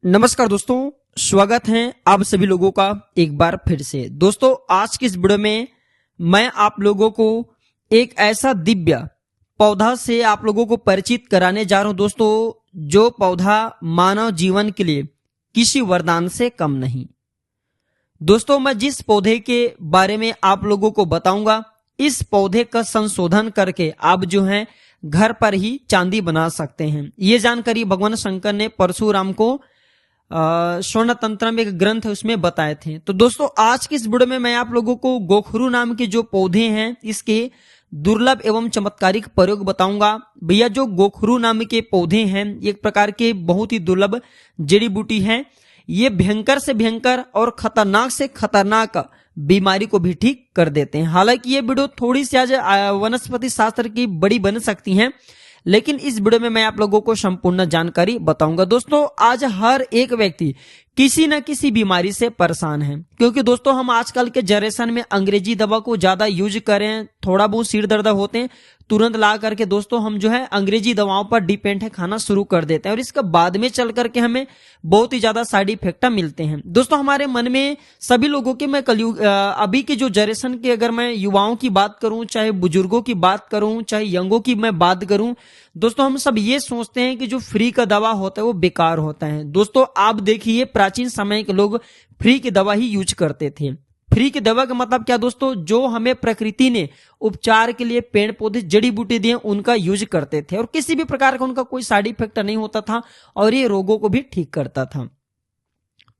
नमस्कार दोस्तों, स्वागत है आप सभी लोगों का एक बार फिर से। दोस्तों, आज की इस वीडियो में मैं आप लोगों को एक ऐसा दिव्य पौधा से आप लोगों को परिचित कराने जा रहा हूं दोस्तों, जो पौधा मानव जीवन के लिए किसी वरदान से कम नहीं। दोस्तों, मैं जिस पौधे के बारे में आप लोगों को बताऊंगा, इस पौधे का संशोधन करके आप जो है घर पर ही चांदी बना सकते हैं। ये जानकारी भगवान शंकर ने परशुराम को स्वर्ण तंत्र में एक ग्रंथ है उसमें बताए थे। तो दोस्तों, आज की इस वीडियो में मैं आप लोगों को गोखरू नाम के जो पौधे हैं इसके दुर्लभ एवं चमत्कारिक प्रयोग बताऊंगा। भैया, जो गोखरू नाम के पौधे हैं एक प्रकार के बहुत ही दुर्लभ जड़ी बूटी है। ये भयंकर से भयंकर और खतरनाक से खतरनाक बीमारी को भी ठीक कर देते हैं। हालांकि ये वीडियो थोड़ी सी आज वनस्पति शास्त्र की बड़ी बन सकती है, लेकिन इस वीडियो में मैं आप लोगों को संपूर्ण जानकारी बताऊंगा। दोस्तों, आज हर एक व्यक्ति किसी न किसी बीमारी से परेशान है, क्योंकि दोस्तों हम आजकल के जनरेशन में अंग्रेजी दवा को ज्यादा यूज करें। थोड़ा बहुत सिर दर्द होते हैं तुरंत ला करके दोस्तों हम जो है अंग्रेजी दवाओं पर डिपेंड है खाना शुरू कर देते हैं, और इसके बाद में चल करके हमें बहुत ही ज्यादा साइड इफेक्ट मिलते हैं। दोस्तों, हमारे मन में सभी लोगों के, मैं कलयुग अभी के जो जनरेशन के अगर मैं युवाओं की बात करूं, चाहे बुजुर्गों की बात करूं, चाहे यंगों की मैं बात करूं, दोस्तों हम सब ये सोचते हैं कि जो फ्री का दवा होता है वो बेकार होता है। दोस्तों, आप देखिए प्राचीन समय के लोग फ्री की दवा ही यूज करते थे। फ्री की दवा का मतलब क्या दोस्तों? जो हमें प्रकृति ने उपचार के लिए पेड़ पौधे जड़ी बूटी दिए उनका यूज करते थे, और किसी भी प्रकार का उनका कोई साइड इफेक्ट नहीं होता था, और ये रोगों को भी ठीक करता था।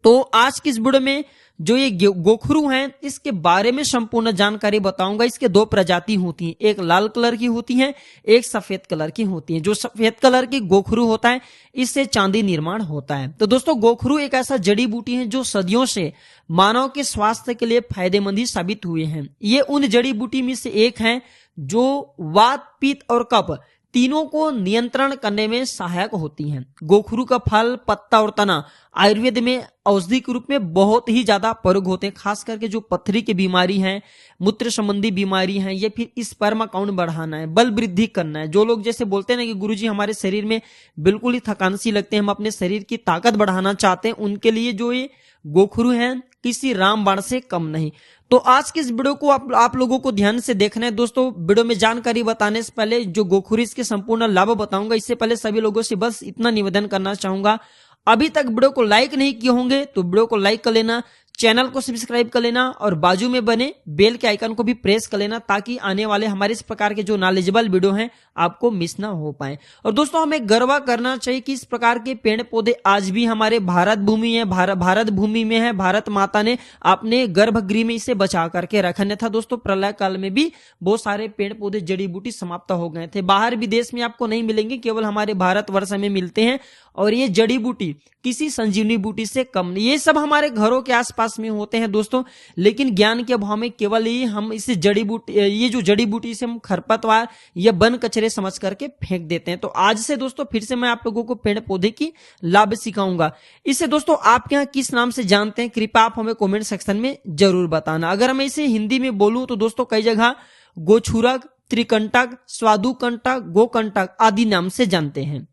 तो आज की इस वीडियो में जो ये गोखरू हैं इसके बारे में संपूर्ण जानकारी बताऊंगा। इसके दो प्रजाति होती हैं, एक लाल कलर की होती है, एक सफेद कलर की होती है। जो सफेद कलर की गोखरू होता है इससे चांदी निर्माण होता है। तो दोस्तों, गोखरू एक ऐसा जड़ी बूटी है जो सदियों से मानव के स्वास्थ्य के लिए फायदेमंद ही साबित हुए हैं। ये उन जड़ी बूटी में से एक है जो वात, पित्त और कफ तीनों को नियंत्रण करने में सहायक होती हैं। गोखरू का फल, पत्ता और तना आयुर्वेद में औषधि के रूप में बहुत ही ज्यादा प्रयोग होते हैं। खास करके जो पथरी की बीमारी है, मूत्र संबंधी बीमारी है, या फिर स्पर्म काउंट बढ़ाना है, बल वृद्धि करना है। जो लोग जैसे बोलते हैं ना कि गुरुजी हमारे शरीर में बिल्कुल ही थकान सी लगते हैं, हम अपने शरीर की ताकत बढ़ाना चाहते हैं, उनके लिए जो ये गोखरू है किसी रामबाण से कम नहीं। तो आज की इस वीडियो को आप लोगों को ध्यान से देखना है। दोस्तों, वीडियो में जानकारी बताने से पहले जो गोखरू इसके संपूर्ण लाभ बताऊंगा, इससे पहले सभी लोगों से बस इतना निवेदन करना चाहूंगा, अभी तक वीडियो को लाइक नहीं किए होंगे तो वीडियो को लाइक कर लेना, चैनल को सब्सक्राइब कर लेना, और बाजू में बने बेल के आइकन को भी प्रेस कर लेना, ताकि आने वाले हमारे इस प्रकार के जो नॉलेजेबल वीडियो हैं आपको मिस ना हो पाए। और दोस्तों, हमें गर्व करना चाहिए कि इस प्रकार के पेड़ पौधे आज भी हमारे भारत भूमि है, भारत भूमि में है। भारत माता ने अपने गर्भगृह में इसे बचा करके रखा था। दोस्तों, प्रलय काल में भी बहुत सारे पेड़ पौधे जड़ी बूटी समाप्त हो गए थे। बाहर विदेश में आपको नहीं मिलेंगे, केवल हमारे भारतवर्ष में मिलते हैं, और ये जड़ी बूटी किसी संजीवनी बूटी से कम नहीं। ये सब हमारे घरों के आसपास में होते हैं दोस्तों, लेकिन ज्ञान के अभाव में केवल ही हम इसे जड़ी बूटी, ये जो जड़ी बूटी से हम खरपतवार या वन कचरे समझ करके फेंक देते हैं। तो आज से दोस्तों फिर से मैं आप लोगों को पेड़ पौधे की लाभ सिखाऊंगा। इसे दोस्तों आप यहाँ किस नाम से जानते हैं, कृपया आप हमें कमेंट सेक्शन में जरूर बताना। अगर मैं इसे हिंदी में बोलूं तो दोस्तों कई जगह गोछुरक, त्रिकंटक, स्वादुकंटक, गोकंटक आदि नाम से जानते हैं।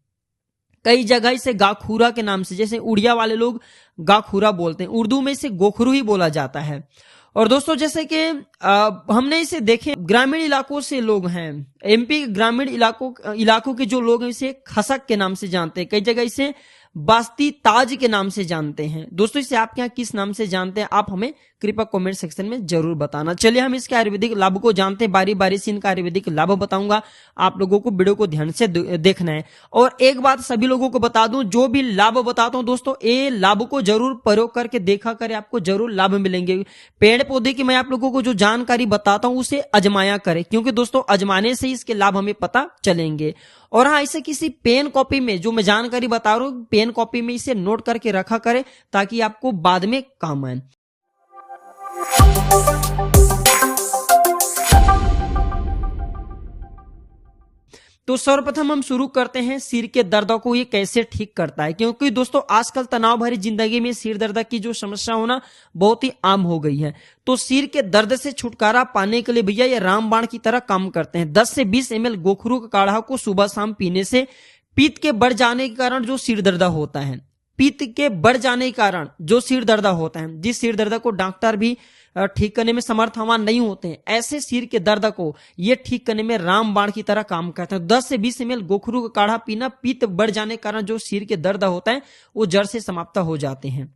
कई जगह इसे गाखूरा के नाम से, जैसे उड़िया वाले लोग गाखूरा बोलते हैं, उर्दू में इसे गोखरू ही बोला जाता है। और दोस्तों, जैसे कि हमने इसे देखे ग्रामीण इलाकों से लोग हैं, एमपी के ग्रामीण इलाकों के जो लोग हैं इसे खसक के नाम से जानते हैं। कई जगह इसे बास्ती ताज के नाम से जानते हैं। दोस्तों, इसे आप यहाँ किस नाम से जानते हैं आप हमें कृपया कमेंट सेक्शन में जरूर बताना। चलिए हम इसके आयुर्वेदिक लाभ को जानते हैं। बारी बारी से इनका आयुर्वेदिक लाभ बताऊंगा, आप लोगों को वीडियो को ध्यान से देखना है। और एक बात सभी लोगों को बता दूं, जो भी लाभ बताता हूं दोस्तों, ये लाभ को जरूर प्रयोग करके देखा करें, आपको जरूर लाभ मिलेंगे। पेड़ पौधे की मैं आप लोगों को जो जानकारी बताता हूं उसे अजमाया करें, क्योंकि दोस्तों अजमाने से इसके लाभ हमें पता चलेंगे। और हाँ, इसे किसी पेन कॉपी में जो मैं जानकारी बता रहा हूं, पेन कॉपी में इसे नोट करके रखा करें, ताकि आपको बाद में काम आए। तो सर्वप्रथम हम शुरू करते हैं सिर के दर्द को ये कैसे ठीक करता है, क्योंकि दोस्तों आजकल तनाव भरी जिंदगी में सिर दर्द की जो समस्या होना बहुत ही आम हो गई है। तो सिर के दर्द से छुटकारा पाने के लिए भैया ये रामबाण की तरह काम करते हैं। 10 से 20 ml गोखरू का काढ़ा को सुबह शाम पीने से पित्त के बढ़ जाने के कारण जो सिर दर्द होता है पित्त के बढ़ जाने के कारण जो सिर दर्द होता है, जिस सिर दर्द को डॉक्टर भी ठीक करने में समर्थवान नहीं होते हैं, ऐसे सिर के दर्द को ये ठीक करने में रामबाण की तरह काम करते हैं। 10 से 20 ml गोखरू का काढ़ा पीना पित्त बढ़ जाने के कारण जो सिर के दर्द होता है वो जड़ से समाप्त हो जाते हैं।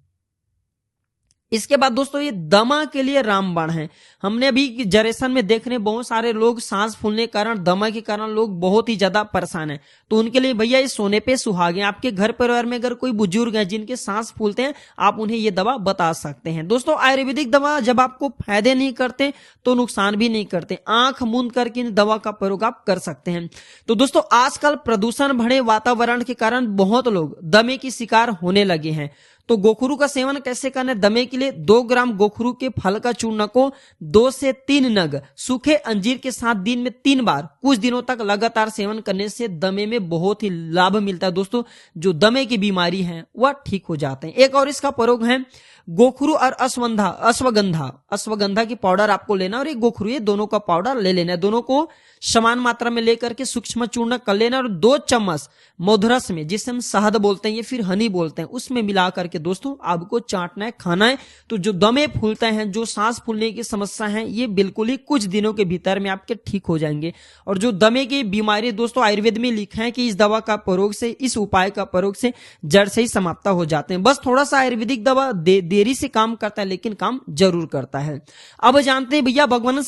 इसके बाद दोस्तों ये दमा के लिए रामबाण है। हमने अभी जनरेशन में देख रहे बहुत सारे लोग सांस फूलने के कारण, दमा के कारण लोग बहुत ही ज्यादा परेशान है, तो उनके लिए भैया ये सोने पे सुहागे। आपके घर परिवार में अगर कोई बुजुर्ग है जिनके सांस फूलते हैं, आप उन्हें ये दवा बता सकते हैं। दोस्तों आयुर्वेदिक दवा जब आपको फायदे नहीं करते तो नुकसान भी नहीं करते, आंख मूंद करके इन दवा का प्रयोग आप कर सकते हैं। तो दोस्तों आजकल प्रदूषण भरे वातावरण के कारण बहुत लोग दमे की शिकार होने लगे हैं। तो गोखरू का सेवन कैसे करना है? दमे के लिए 2 ग्राम गोखरू के फल का चूर्ण को 2 से 3 नग सूखे अंजीर के साथ दिन में 3 बार कुछ दिनों तक लगातार सेवन करने से दमे में बहुत ही लाभ मिलता है। दोस्तों जो दमे की बीमारी है वह ठीक हो जाते हैं। एक और इसका प्रयोग है गोखरू और अश्वगंधा की पाउडर आपको लेना और एक गोखरू, ये दोनों का पाउडर ले लेना है। दोनों को समान मात्रा में लेकर के सूक्ष्म चूर्ण कर लेना और 2 चम्मच मधुरस में, जिसे हम शहद बोलते हैं या फिर हनी बोलते हैं, उसमें मिला करके दोस्तों आपको चाटना है, खाना है। तो जो दमे फूलते हैं, जो सांस फूलने की समस्या है, ये बिल्कुल ही कुछ दिनों के भीतर में आपके ठीक हो जाएंगे। और जो दमे की बीमारी दोस्तों आयुर्वेद में लिखा है कि इस दवा का प्रयोग से, इस उपाय का प्रयोग से जड़ से ही समाप्त हो जाते हैं। बस थोड़ा सा आयुर्वेदिक दवा देरी से काम करता है लेकिन काम जरूर करता है। अब जानते हैं भैया भगवान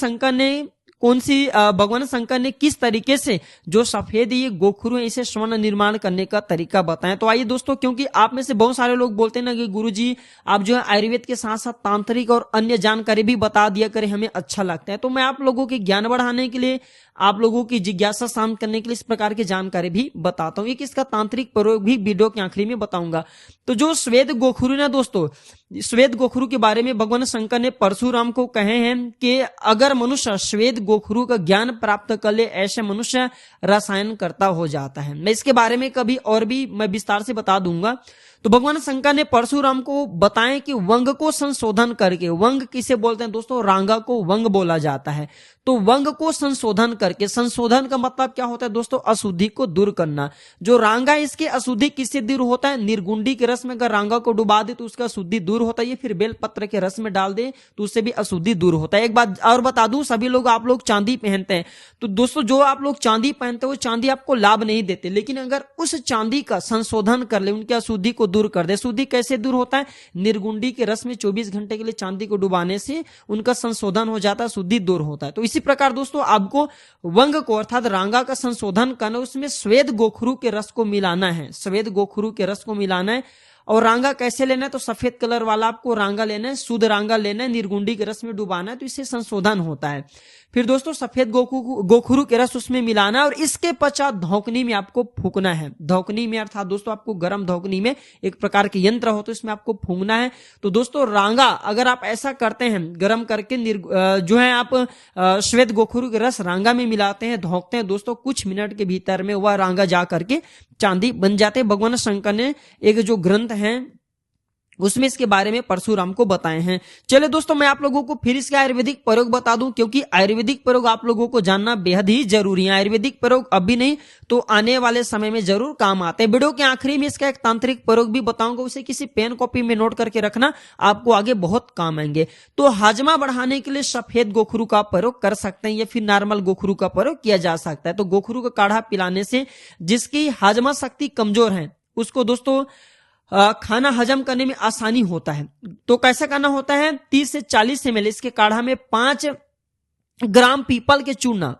शंकर ने किस तरीके से जो सफेद ये गोखरू है इसे स्वर्ण निर्माण करने का तरीका बताएं। तो आइए दोस्तों, क्योंकि आप में से बहुत सारे लोग बोलते हैं ना कि गुरुजी आप जो है आयुर्वेद के साथ साथ तांत्रिक और अन्य जानकारी भी बता दिया करें, हमें अच्छा लगता है। तो मैं आप लोगों के ज्ञान बढ़ाने के लिए, आप लोगों की जिज्ञासा शांत करने के लिए इस प्रकार की जानकारी भी बताता हूं। एक इसका तांत्रिक प्रयोग भी वीडियो के आखिरी में बताऊंगा। तो जो श्वेत गोखरू ना दोस्तों, श्वेत गोखरू के बारे में भगवान शंकर ने परशुराम को कहे हैं कि अगर मनुष्य श्वेत गोखरू का ज्ञान प्राप्त कर ले, ऐसे मनुष्य रसायन करता हो जाता है। मैं इसके बारे में कभी और भी मैं विस्तार से बता दूंगा। तो भगवान शंकर ने परशुराम को बताएं कि वंग को संशोधन करके, वंग किसे बोलते हैं दोस्तों? रांगा को वंग बोला जाता है। तो वंग को संशोधन करके, संशोधन का मतलब क्या होता है दोस्तों? अशुद्धि को दूर करना। जो रांगा है इसकी अशुद्धि किससे दूर होता है? निर्गुंडी के रस में अगर रांगा को डुबा दे तो उसका अशुद्धि दूर होता है, फिर बेलपत्र के रस में डाल दे तो उससे भी अशुद्धि दूर होता है। एक बात और बता दूं, सभी लोग आप लोग चांदी पहनते हैं, तो दोस्तों जो आप लोग चांदी पहनते हो, चांदी आपको लाभ नहीं देते, लेकिन अगर उस चांदी का संशोधन कर ले, उनकी अशुद्धि को दूर कर दे। शुद्धि कैसे दूर होता है? निर्गुंडी के रस में 24 घंटे के लिए चांदी को डुबाने से उनका संशोधन हो जाता है, शुद्धि दूर होता है। तो इसी प्रकार दोस्तों आपको वंग को अर्थात रांगा का संशोधन करना, उसमें श्वेत गोखरू के रस को मिलाना है, श्वेत गोखरू के रस को मिलाना है। और रांगा कैसे लेना है? तो सफेद कलर वाला आपको रांगा लेना है, शुद्ध रांगा लेना है, निर्गुंडी के रस में डुबाना है, तो इससे संशोधन होता है। फिर दोस्तों सफेद गोखरू के रस उसमें मिलाना है और इसके पश्चात धौकनी में आपको फूंकना है। धौकनी में अर्थात दोस्तों आपको गर्म धौकनी में, एक प्रकार के यंत्र होता है, इसमें आपको फूंकना है। तो दोस्तों रांगा अगर आप ऐसा करते हैं, गर्म करके जो है आप श्वेत गोखरू के रस रांगा में मिलाते हैं, धौकते हैं दोस्तों, कुछ मिनट के भीतर में वह रांगा जा करके चांदी बन जाते हैं। भगवान शंकर ने एक जो ग्रंथ है उसमें इसके बारे में परशुराम को बताए हैं। चलिए दोस्तों मैं आप लोगों को फिर इसके आयुर्वेदिक प्रयोग बता दूं, क्योंकि आयुर्वेदिक प्रयोग आप लोगों को जानना बेहद ही जरूरी है। आयुर्वेदिक प्रयोग अभी नहीं तो आने वाले समय में जरूर काम आते हैं। वीडियो के आखिरी में इसका एक तांत्रिक प्रयोग भी बताऊंगा, उसे किसी पेन कॉपी में नोट करके रखना, आपको आगे बहुत काम आएंगे। तो हाजमा बढ़ाने के लिए सफेद गोखरू का प्रयोग कर सकते हैं या फिर नॉर्मल गोखरू का प्रयोग किया जा सकता है। तो गोखरू का काढ़ा पिलाने से जिसकी हाजमा शक्ति कमजोर है उसको दोस्तों खाना हजम करने में आसानी होता है। तो कैसा करना होता है? 30 से 40 ml इसके काढ़ा में 5 ग्राम पीपल के चूना,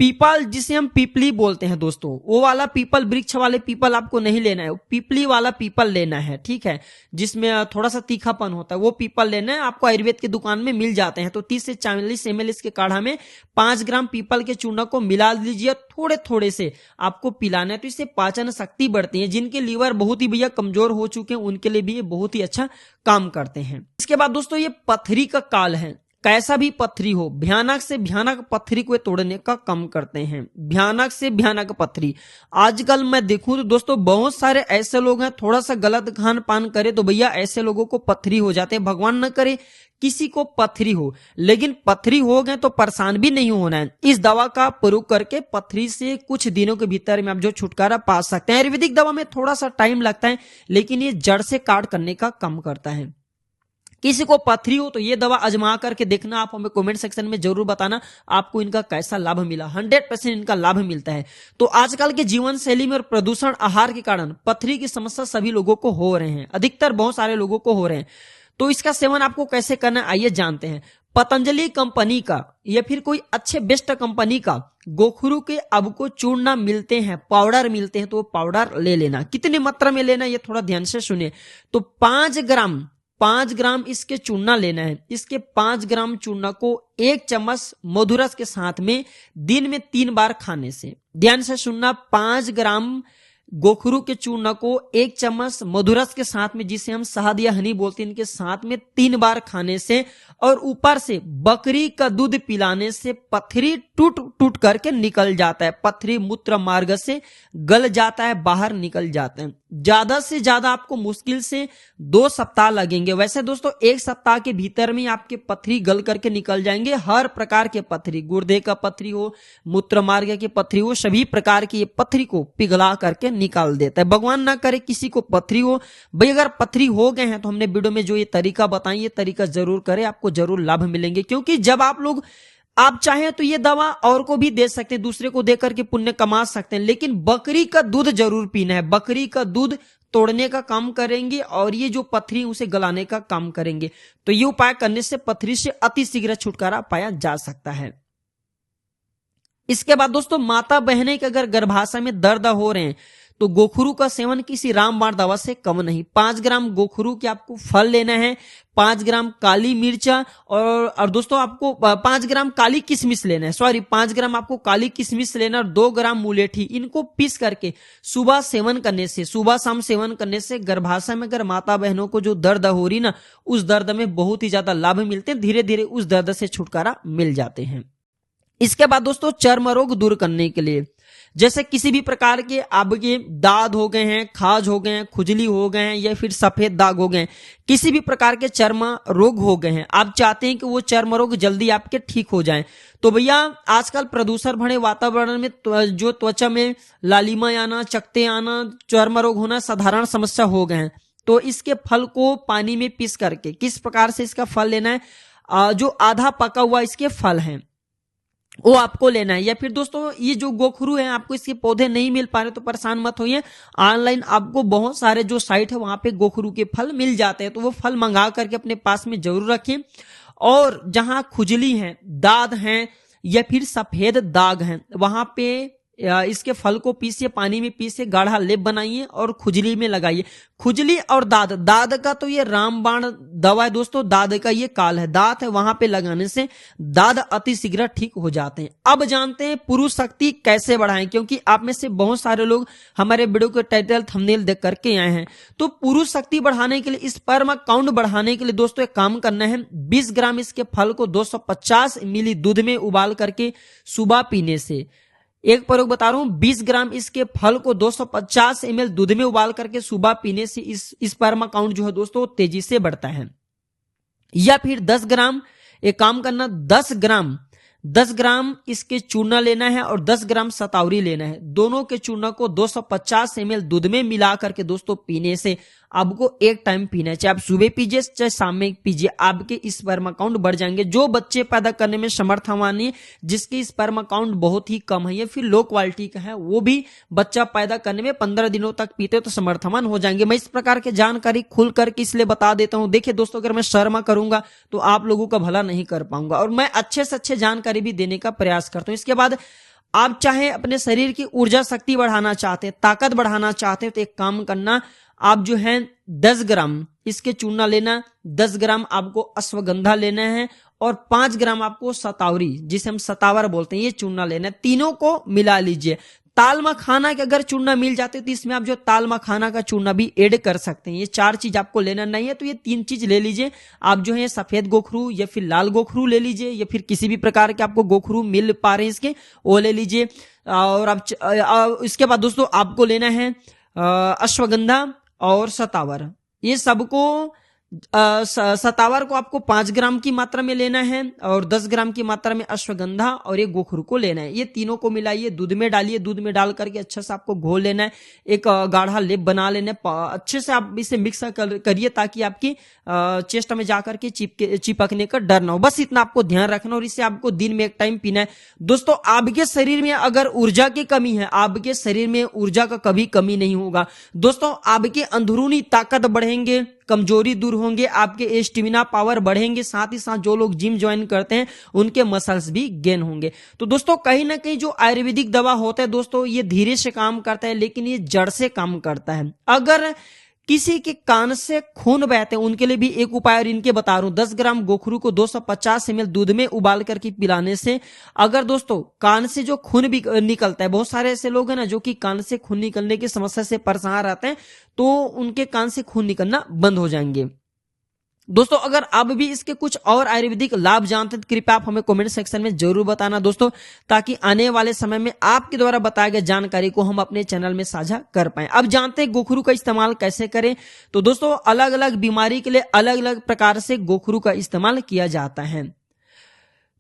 पीपल जिसे हम पीपली बोलते हैं दोस्तों, वो वाला पीपल, वृक्ष वाले पीपल आपको नहीं लेना है, पीपली वाला पीपल लेना है, ठीक है, जिसमें थोड़ा सा तीखापन होता है, वो पीपल लेना है। आपको आयुर्वेद की दुकान में मिल जाते हैं। तो 30 से 40 ml इसके काढ़ा में 5 ग्राम पीपल के चूना को मिला लीजिए, थोड़े थोड़े से आपको पिलाना है। तो इससे पाचन शक्ति बढ़ती है। जिनके लीवर बहुत ही भैया कमजोर हो चुके हैं उनके लिए भी ये बहुत ही अच्छा काम करते हैं। इसके बाद दोस्तों ये पथरी का काल है, कैसा भी पत्थरी हो, भयानक से भयानक पत्थरी को तोड़ने का काम करते हैं। भयानक से भयानक पत्थरी। आजकल मैं देखूं तो दोस्तों बहुत सारे ऐसे लोग हैं, थोड़ा सा गलत खान पान करे तो भैया ऐसे लोगों को पत्थरी हो जाते हैं। भगवान न करे किसी को पत्थरी हो, लेकिन पत्थरी हो गए तो परेशान भी नहीं होना है। इस दवा का प्रयोग करके पत्थरी से कुछ दिनों के भीतर में आप जो छुटकारा पा सकते हैं। आयुर्वेदिक दवा में थोड़ा सा टाइम लगता है, लेकिन ये जड़ से काट करने का काम करता है। किसी को पथरी हो तो ये दवा आजमा करके देखना, आप हमें कमेंट सेक्शन में जरूर बताना आपको इनका कैसा लाभ मिला। 100% इनका लाभ मिलता है। तो आजकल के जीवन शैली में और प्रदूषण आहार के कारण पथरी की समस्या सभी लोगों को हो रहे हैं, अधिकतर बहुत सारे लोगों को हो रहे हैं। तो इसका सेवन आपको कैसे करना है आइए जानते हैं। पतंजलि कंपनी का या फिर कोई अच्छे बेस्ट कंपनी का गोखरू के आपको चूर्ण मिलते हैं, पाउडर मिलते हैं, तो वो पाउडर ले लेना। कितनी मात्रा में लेना ये थोड़ा ध्यान से सुनिए। तो 5 ग्राम इसके चूना लेना है। इसके 5 ग्राम चूना को 1 चम्मच मधुरस के साथ में दिन में 3 बार खाने से, ध्यान से सुनना, 5 ग्राम गोखरू के चूना को 1 चम्मच मधुरस के साथ में, जिसे हम शहद या हनी बोलते हैं, इनके साथ में 3 बार खाने से और ऊपर से बकरी का दूध पिलाने से पथरी टूट टूट करके निकल जाता है। पथरी मूत्र मार्ग से गल जाता है, बाहर निकल जाता है। ज्यादा से ज्यादा आपको मुश्किल से 2 सप्ताह लगेंगे। वैसे दोस्तों 1 सप्ताह के भीतर में आपके पथरी गल करके निकल जाएंगे। हर प्रकार के पथरी, गुर्दे का पथरी हो, मूत्र मार्ग की पथरी हो, सभी प्रकार की ये पथरी को पिघला करके निकाल देता है। भगवान ना करे किसी को पथरी हो। भाई अगर पथरी हो गए हैं तो हमने वीडियो में जो ये तरीका बताई, ये तरीका जरूर करें, आपको जरूर लाभ मिलेंगे। क्योंकि जब आप चाहें तो ये दवा और को भी दे सकते हैं, दूसरे को दे करके पुण्य कमा सकते हैं, लेकिन बकरी का दूध जरूर पीना है। बकरी का दूध तोड़ने का काम करेंगे और ये जो पथरी उसे गलाने का काम करेंगे। तो ये उपाय करने से पथरी से अति शीघ्र छुटकारा पाया जा सकता है। इसके बाद दोस्तों माता बहने के अगर गर्भाशय में दर्द हो रहे हैं तो गोखरू का सेवन किसी रामबाण दवा से कम नहीं। 5 ग्राम गोखरू के आपको फल लेना है, 5 ग्राम काली मिर्चा और दोस्तों आपको 5 ग्राम काली किशमिश लेना है। 5 ग्राम आपको काली किशमिश लेना और 2 ग्राम मुलेठी, इनको पीस करके सुबह सेवन करने से, सुबह शाम सेवन करने से गर्भाशय में अगर माता बहनों को जो दर्द हो रही ना, उस दर्द में बहुत ही ज्यादा लाभ मिलते हैं। धीरे धीरे उस दर्द से छुटकारा मिल जाते हैं। इसके बाद दोस्तों चर्म रोग दूर करने के लिए, जैसे किसी भी प्रकार के आपके दाद हो गए हैं, खाज हो गए हैं, खुजली हो गए हैं या फिर सफेद दाग हो गए हैं, किसी भी प्रकार के चर्म रोग हो गए हैं, आप चाहते हैं कि वो चर्म रोग जल्दी आपके ठीक हो जाएं, तो भैया आजकल प्रदूषण भरे वातावरण में जो त्वचा में लालिमा आना, चकते आना, चर्म रोग होना साधारण समस्या हो गए हैं। तो इसके फल को पानी में पीस करके, किस प्रकार से इसका फल लेना है, जो आधा पका हुआ इसके फल हैं वो आपको लेना है। या फिर दोस्तों ये जो गोखरू है आपको इसके पौधे नहीं मिल पा रहे तो परेशान मत होइए, ऑनलाइन आपको बहुत सारे जो साइट है वहां पे गोखरू के फल मिल जाते हैं, तो वो फल मंगा करके अपने पास में जरूर रखें। और जहां खुजली है, दाद हैं या फिर सफेद दाग हैं, वहां पे इसके फल को पीसिए, पानी में पीसिए, गाढ़ा लेप बनाइए और खुजली में लगाइए। खुजली और दाद का तो ये रामबाण दवा है दोस्तों, दाद का ये काल है, दांत है, वहां पे लगाने से दाद अति शीघ्र ठीक हो जाते हैं। अब जानते हैं पुरुष शक्ति कैसे बढ़ाएं, क्योंकि आप में से बहुत सारे लोग हमारे वीडियो के टाइटल थंबनेल देख करके आए हैं। तो पुरुष शक्ति बढ़ाने के लिए, स्पर्म काउंट बढ़ाने के लिए दोस्तों एक काम करना है, 20 ग्राम इसके फल को 250 मिली दूध में उबाल करके सुबह पीने से, एक प्रयोग बता रहा हूं, 20 ग्राम इसके फल को 250 ml दूध में उबाल करके सुबह पीने से इस स्पर्म काउंट जो है दोस्तों तेजी से बढ़ता है। या फिर 10 ग्राम, एक काम करना, 10 ग्राम इसके चूना लेना है और 10 ग्राम सतावरी लेना है। दोनों के चूना को 250 ml दूध में मिला करके दोस्तों पीने से आपको एक टाइम पीना है, चाहे आप सुबह पीजिए चाहे शाम में पीजिए, आपके स्पर्म काउंट बढ़ जाएंगे। जो बच्चे पैदा करने में समर्थवान है, जिसके स्पर्म काउंट बहुत ही कम है या फिर लो क्वालिटी का है, वो भी बच्चा पैदा करने में 15 दिनों तक पीते तो समर्थवान हो जाएंगे। मैं इस प्रकार की जानकारी खुल करके इसलिए बता देता हूं। देखिए दोस्तों, अगर मैं शर्मा करूंगा तो आप लोगों का भला नहीं कर पाऊंगा, और मैं अच्छे से अच्छे जानकारी भी देने का प्रयास करता हूं। इसके बाद आप चाहे अपने शरीर की ऊर्जा शक्ति बढ़ाना चाहते हैं, ताकत बढ़ाना चाहते हैं, तो एक काम करना, आप जो है 10 ग्राम इसके चूना लेना, 10 ग्राम आपको अश्वगंधा लेना है और 5 ग्राम आपको सतावरी, जिसे हम सतावर बोलते हैं, ये चूना लेना है। तीनों को मिला लीजिए, ताल मखाना के अगर चूर्णा मिल जाते तो इसमें आप जो ताल मखाना का चूर्णा भी ऐड कर सकते हैं। ये 4 चीज आपको लेना नहीं है तो ये 3 चीज ले लीजिए। आप जो है सफेद गोखरू या फिर लाल गोखरू ले लीजिए, या फिर किसी भी प्रकार के आपको गोखरू मिल पा रहे हैं इसके, वो ले लीजिए। और आप इसके बाद दोस्तों आपको लेना है अश्वगंधा और सतावर। ये सबको सतावर को आपको 5 ग्राम की मात्रा में लेना है और 10 ग्राम की मात्रा में अश्वगंधा और ये गोखरू को लेना है। ये तीनों को मिलाइए, दूध में डालिए, दूध में डाल करके अच्छा से आपको घोल लेना है। एक गाढ़ा लेप बना लेना है, अच्छे से आप इसे मिक्स करिए ताकि आपकी चेस्ट में जाकर के चिपकने का डर ना हो। बस इतना आपको ध्यान रखना और इसे आपको दिन में एक टाइम पीना है। दोस्तों आपके शरीर में अगर ऊर्जा की कमी है, आपके शरीर में ऊर्जा का कभी कमी नहीं होगा। दोस्तों आपके अंदरूनी ताकत बढ़ेंगे, कमजोरी दूर होंगे, आपके स्टेमिना पावर बढ़ेंगे, साथ ही साथ जो लोग जिम ज्वाइन करते हैं उनके मसल्स भी गेन होंगे। तो दोस्तों कहीं ना कहीं जो आयुर्वेदिक दवा होता है दोस्तों ये धीरे से काम करता है लेकिन ये जड़ से काम करता है। अगर किसी के कान से खून बहते हैं उनके लिए भी एक उपाय और इनके बता रहा हूं। 10 ग्राम गोखरू को 250 ml दूध में उबाल करके पिलाने से अगर दोस्तों कान से जो खून भी निकलता है, बहुत सारे ऐसे लोग हैं ना जो कि कान से खून निकलने की समस्या से परेशान रहते हैं, तो उनके कान से खून निकलना बंद हो जाएंगे। दोस्तों अगर आप भी इसके कुछ और आयुर्वेदिक लाभ जानते हैं तो कृपया आप हमें कमेंट सेक्शन में जरूर बताना दोस्तों, ताकि आने वाले समय में आपके द्वारा बताए गए जानकारी को हम अपने चैनल में साझा कर पाएं। अब जानते हैं गोखरू का इस्तेमाल कैसे करें। तो दोस्तों अलग अलग बीमारी के लिए अलग अलग प्रकार से गोखरू का इस्तेमाल किया जाता है।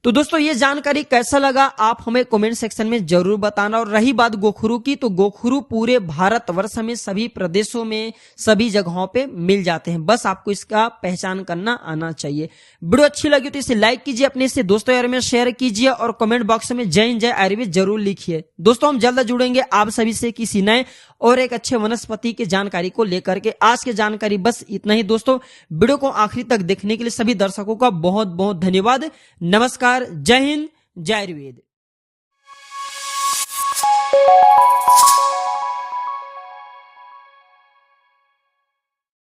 तो दोस्तों ये जानकारी कैसा लगा आप हमें कमेंट सेक्शन में जरूर बताना। और रही बात गोखरू की, तो गोखरू पूरे भारतवर्ष में सभी प्रदेशों में सभी जगहों पे मिल जाते हैं, बस आपको इसका पहचान करना आना चाहिए। वीडियो अच्छी लगी तो इसे लाइक कीजिए, अपने से दोस्तों यार में शेयर कीजिए और कमेंट बॉक्स में जय हिंद जय आयुर्वेद जरूर लिखिए। दोस्तों हम जल्द जुड़ेंगे आप सभी से किसी नए और एक अच्छे वनस्पति की जानकारी को लेकर के। आज की जानकारी बस इतना ही दोस्तों। वीडियो को आखिरी तक देखने के लिए सभी दर्शकों का बहुत बहुत धन्यवाद। नमस्कार, जय हिंद, जय आयुर्वेद।